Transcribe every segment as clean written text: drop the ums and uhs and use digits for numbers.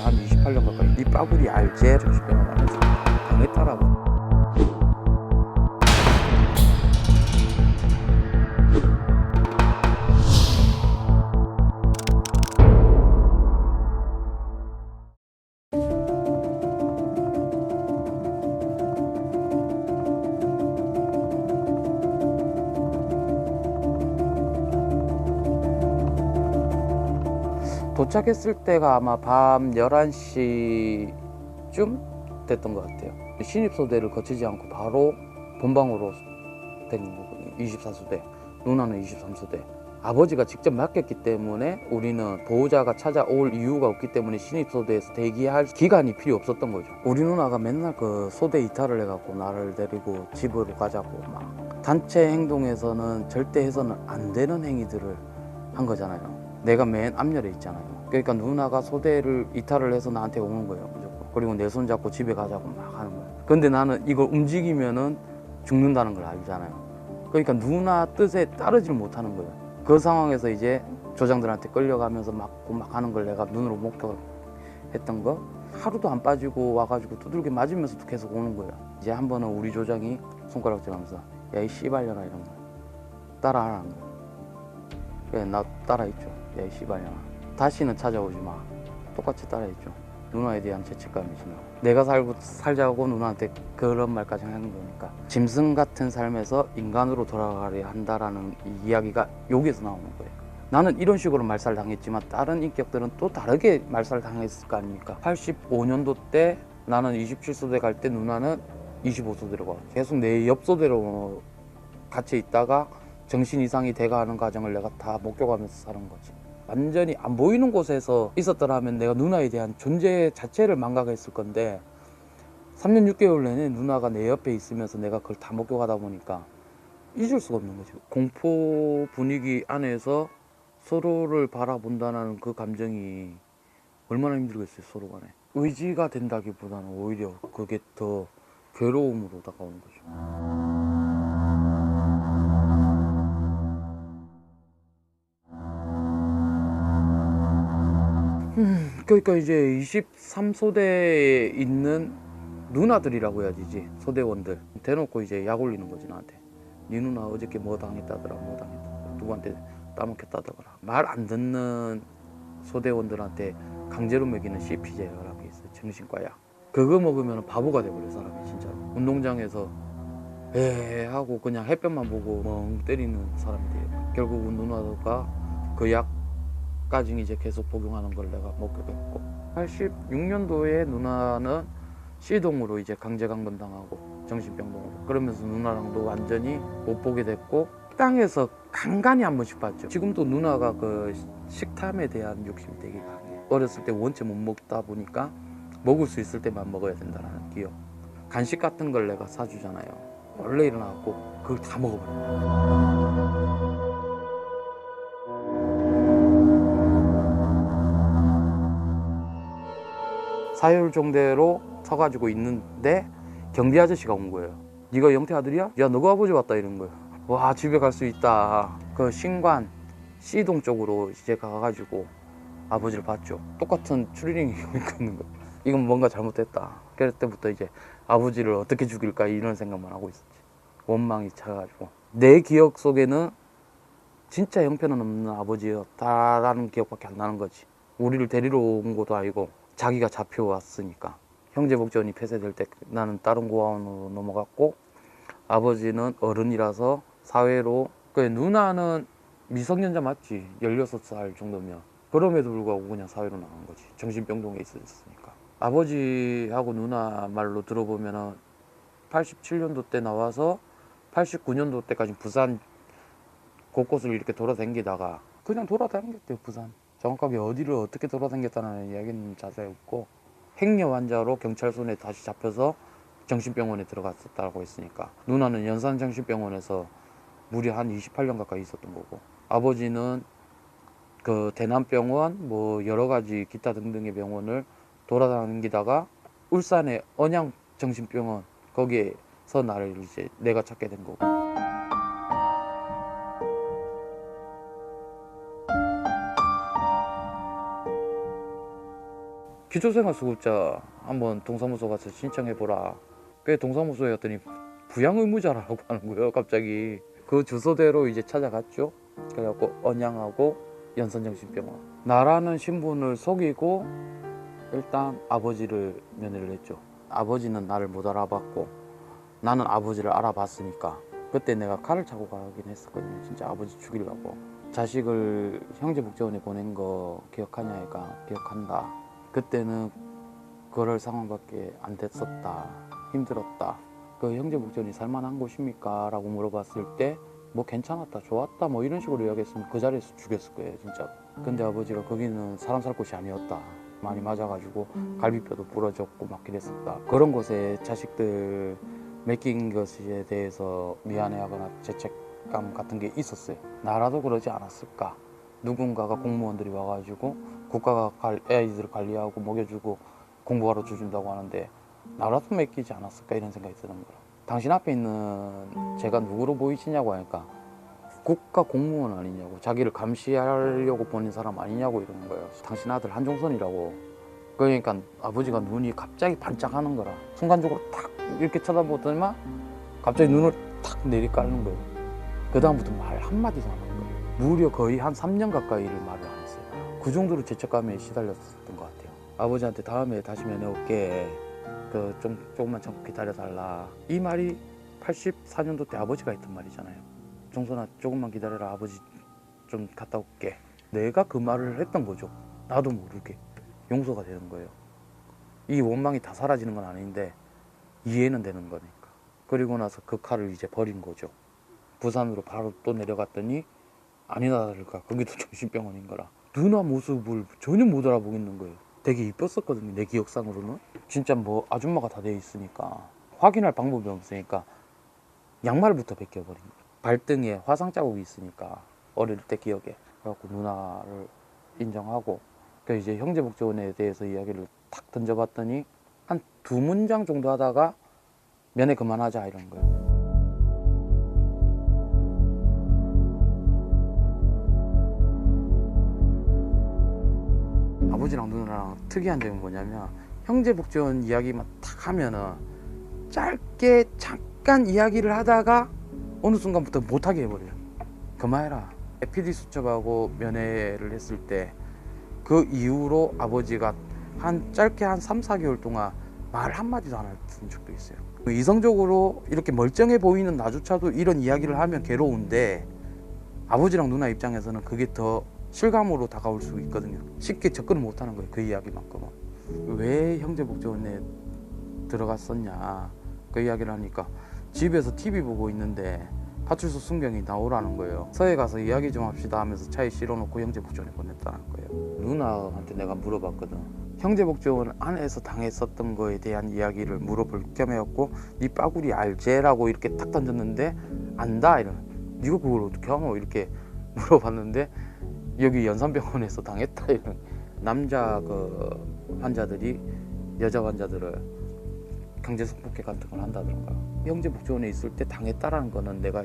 한 28년 가까이 네 빠구리 알제? 정신병원 안에서 당했다라고. 도착했을 때가 아마 밤 11시쯤 됐던 것 같아요. 신입소대를 거치지 않고 바로 본방으로 된 거거든요. 24소대, 누나는 23소대. 아버지가 직접 맡겼기 때문에 우리는 보호자가 찾아올 이유가 없기 때문에 신입소대에서 대기할 기간이 필요 없었던 거죠. 우리 누나가 맨날 그 소대 이탈을 해갖고 나를 데리고 집으로 가자고 막 단체 행동에서는 절대 해서는 안 되는 행위들을 한 거잖아요. 내가 맨 앞열에 있잖아요. 그러니까 누나가 소대를 이탈을 해서 나한테 오는 거예요, 무조건. 그리고 내 손 잡고 집에 가자고 막 하는 거예요. 근데 나는 이걸 움직이면은 죽는다는 걸 알잖아요. 그러니까 누나 뜻에 따르질 못하는 거예요. 그 상황에서 이제 조장들한테 끌려가면서 맞고 막 하는 걸 내가 눈으로 목격했던 거. 하루도 안 빠지고 와가지고 두들겨 맞으면서도 계속 오는 거예요. 이제 한 번은 우리 조장이 손가락질하면서 야 이 씨발년아 이런 거 따라하라는 거예요. 그래 나 따라했죠. 야 이 씨발년아 다시는 찾아오지 마. 똑같이 따라했죠. 누나에 대한 죄책감이 지나. 내가 살자고 누나한테 그런 말까지 하는 거니까. 짐승 같은 삶에서 인간으로 돌아가려 한다라는 이 이야기가 여기에서 나오는 거예요. 나는 이런 식으로 말살당했지만 다른 인격들은 또 다르게 말살당했을 거 아닙니까? 85년도 때 나는 27소대 갈 때 누나는 25소대로 가. 계속 내 옆소대로 같이 있다가 정신 이상이 돼가는 과정을 내가 다 목격하면서 사는 거지. 완전히 안 보이는 곳에서 있었더라면 내가 누나에 대한 존재 자체를 망각했을 건데 3년 6개월 내내 누나가 내 옆에 있으면서 내가 그걸 다 목격하다 보니까 잊을 수가 없는 거죠. 공포 분위기 안에서 서로를 바라본다는 그 감정이 얼마나 힘들겠어요, 서로 간에. 의지가 된다기보다는 오히려 그게 더 괴로움으로 다가오는 거죠. 그러니까 이제 23소대에 있는 누나들이라고 해야 되지, 소대원들 대놓고 이제 약 올리는 거지 나한테. 네 누나 어저께 뭐 당했다더라, 뭐 당했다, 누구한테 따먹혔다더라. 말 안 듣는 소대원들한테 강제로 먹이는 CP제라고 있어요, 정신과 약. 그거 먹으면 바보가 돼버려 사람이 진짜로. 운동장에서 에 하고 그냥 햇볕만 보고 멍 때리는 사람이 돼요. 결국은 누나가 그 약까지 이제 계속 복용하는 걸 내가 목격했고, 86년도에 누나는 C동으로 이제 강제 강번당하고 정신병동으로. 그러면서 누나랑도 완전히 못 보게 됐고, 식당에서 간간히 한 번씩 봤죠. 지금도 누나가 그 식탐에 대한 욕심이 되게 강해. 어렸을 때 원체 못 먹다 보니까 먹을 수 있을 때만 먹어야 된다는 기억. 간식 같은 걸 내가 사주잖아요. 원래 일어나고 그걸 다 먹어버려요. 사율정대로 서가지고 있는데 경비 아저씨가 온 거예요. 네가 영태 아들이야? 야 너가 아버지 왔다 이런 거예요. 와 집에 갈 수 있다. 그 신관 C동 쪽으로 이제 가가지고 아버지를 봤죠. 똑같은 추리닝이 입고 있는 거예요. 이건 뭔가 잘못됐다. 그때부터 이제 아버지를 어떻게 죽일까 이런 생각만 하고 있었지. 원망이 차가지고. 내 기억 속에는 진짜 형편없는 아버지였다라는 기억밖에 안 나는 거지. 우리를 데리러 온 것도 아니고 자기가 잡혀왔으니까. 형제 복전이 폐쇄될 때 나는 다른 고아원으로 넘어갔고, 아버지는 어른이라서 사회로. 누나는 미성년자 맞지? 16살 정도면. 그럼에도 불구하고 그냥 사회로 나간 거지. 정신병동에 있었으니까. 아버지하고 누나 말로 들어보면은 87년도 때 나와서 89년도 때까지 부산 곳곳을 이렇게 돌아다니다가 그냥 돌아다녔대요. 부산 정확하게 어디를 어떻게 돌아다녔다는 이야기는 자세히 없고, 행여 환자로 경찰손에 다시 잡혀서 정신병원에 들어갔었다고 했으니까 누나는 연산정신병원에서 무려 한 28년 가까이 있었던 거고, 아버지는 그 대남병원 뭐 여러 가지 기타 등등의 병원을 돌아다니다가 울산의 언양정신병원 거기에서 나를 이제 내가 찾게 된 거고. 기초생활수급자 한번 동사무소 가서 신청해보라. 꽤 동사무소에 갔더니 부양의무자라고 하는 거예요. 갑자기 그 주소대로 이제 찾아갔죠. 그래갖고 언양하고 연선정신병원, 나라는 신분을 속이고 일단 아버지를 면회를 했죠. 아버지는 나를 못 알아봤고 나는 아버지를 알아봤으니까 그때 내가 칼을 차고 가긴 했었거든요. 진짜 아버지 죽이려고. 자식을 형제복지원에 보낸 거 기억하냐 해가 기억한다. 그때는 그럴 상황밖에 안 됐었다. 힘들었다. 그 형제복지원이 살만한 곳입니까? 라고 물어봤을 때 뭐 괜찮았다, 좋았다, 뭐 이런 식으로 이야기했으면 그 자리에서 죽였을 거예요, 진짜. 근데 아버지가 거기는 사람 살 곳이 아니었다. 많이 맞아가지고 갈비뼈도 부러졌고 막 그랬었다. 그런 곳에 자식들 맡긴 것에 대해서 미안해하거나 죄책감 같은 게 있었어요. 나라도 그러지 않았을까? 누군가가 공무원들이 와가지고 국가가 애들 관리하고 먹여주고 공부하러 주준다고 하는데 나라도 맡기지 않았을까? 이런 생각이 드는 거예요. 당신 앞에 있는 제가 누구로 보이시냐고 하니까 국가 공무원 아니냐고, 자기를 감시하려고 보낸 사람 아니냐고 이러는 거예요. 당신 아들 한종선이라고. 그러니까 아버지가 눈이 갑자기 반짝하는 거라. 순간적으로 탁 이렇게 쳐다보더니만 갑자기 눈을 탁 내리깔는 거예요. 그 다음부터 말 한마디도 안 하는 거예요. 무려 거의 한 3년 가까이를 말을 안 했어요. 그 정도로 죄책감에 시달렸던 것 같아요. 아버지한테 다음에 다시 면회 올게, 조금만 참고 기다려달라. 이 말이 84년도 때 아버지가 했던 말이잖아요. 종선아, 조금만 기다려라. 아버지 좀 갔다 올게. 내가 그 말을 했던 거죠. 나도 모르게. 용서가 되는 거예요. 이 원망이 다 사라지는 건 아닌데 이해는 되는 거니까. 그리고 나서 그 칼을 이제 버린 거죠. 부산으로 바로 또 내려갔더니 아니나 다를까 거기도 정신병원인 거라. 누나 모습을 전혀 못 알아보겠는 거예요. 되게 이뻤었거든요, 내 기억상으로는. 진짜 뭐 아줌마가 다 돼 있으니까 확인할 방법이 없으니까 양말부터 벗겨버린 거예요. 발등에 화상 자국이 있으니까 어릴 때 기억에. 그래갖고 누나를 인정하고 그 이제 형제복지원에 대해서 이야기를 탁 던져봤더니 한 2문장 정도 하다가 면회 그만하자 이런 거예요. 아버지랑 누나랑 특이한 점이 뭐냐면 형제복지원 이야기만 탁 하면은 짧게 잠깐 이야기를 하다가 어느 순간부터 못하게 해버려요. 그만해라. PD 수첩하고 면회를 했을 때 그 이후로 아버지가 짧게 한 3-4개월 동안 말 한마디도 안 했던 적도 있어요. 이성적으로 이렇게 멀쩡해 보이는 나조차도 이런 이야기를 하면 괴로운데 아버지랑 누나 입장에서는 그게 더 실감으로 다가올 수 있거든요. 쉽게 접근을 못하는 거예요, 그 이야기만큼은. 왜 형제복지원에 들어갔었냐 그 이야기를 하니까 집에서 TV 보고 있는데 파출소 순경이 나오라는 거예요. 서해 가서 이야기 좀 합시다 하면서 차에 실어놓고 형제복지원에 보냈다는 거예요. 누나한테 내가 물어봤거든. 형제복지원 안에서 당했었던 거에 대한 이야기를 물어볼 겸해였고 네 빠구리 알제라고 이렇게 탁 던졌는데 안다 이러는. 네가 그걸 어떻게 하노 이렇게 물어봤는데 여기 연산병원에서 당했다 이런. 남자 환자들이 여자 환자들을 강제 성폭행 같은 걸 한다던가. 형제복지원에 있을 때 당했다라는 거는 내가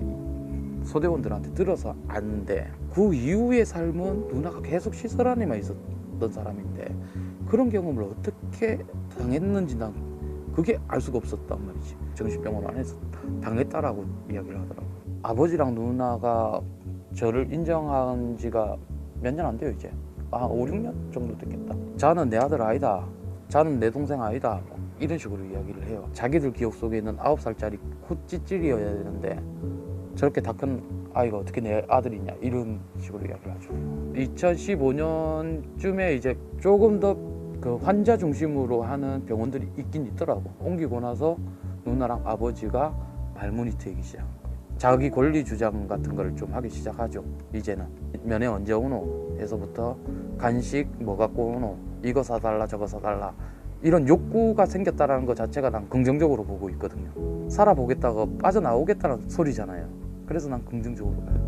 소대원들한테 들어서 아는데 그 이후의 삶은 누나가 계속 시설 안에만 있었던 사람인데 그런 경험을 어떻게 당했는지 난 그게 알 수가 없었단 말이지. 정신병원 안에서 당했다라고 이야기를 하더라고. 아버지랑 누나가 저를 인정한 지가 몇 년 안 돼요 이제. 5-6년 정도 됐겠다. 자는 내 아들 아니다, 자는 내 동생 아니다, 뭐 이런 식으로 이야기를 해요. 자기들 기억 속에는 9살짜리 코찌찔이어야 되는데 저렇게 다 큰 아이가 어떻게 내 아들이냐 이런 식으로 이야기를 하죠. 2015년쯤에 이제 조금 더 그 환자 중심으로 하는 병원들이 있긴 있더라고. 옮기고 나서 누나랑 아버지가 말문이 트이기 시작한 거예요. 자기 권리 주장 같은 걸 좀 하기 시작하죠. 이제는 면회 언제 오노 해서부터 간식 뭐 갖고 오노, 이거 사달라 저거 사달라, 이런 욕구가 생겼다는 것 자체가 난 긍정적으로 보고 있거든요. 살아보겠다고 빠져나오겠다는 소리잖아요. 그래서 난 긍정적으로 봐요.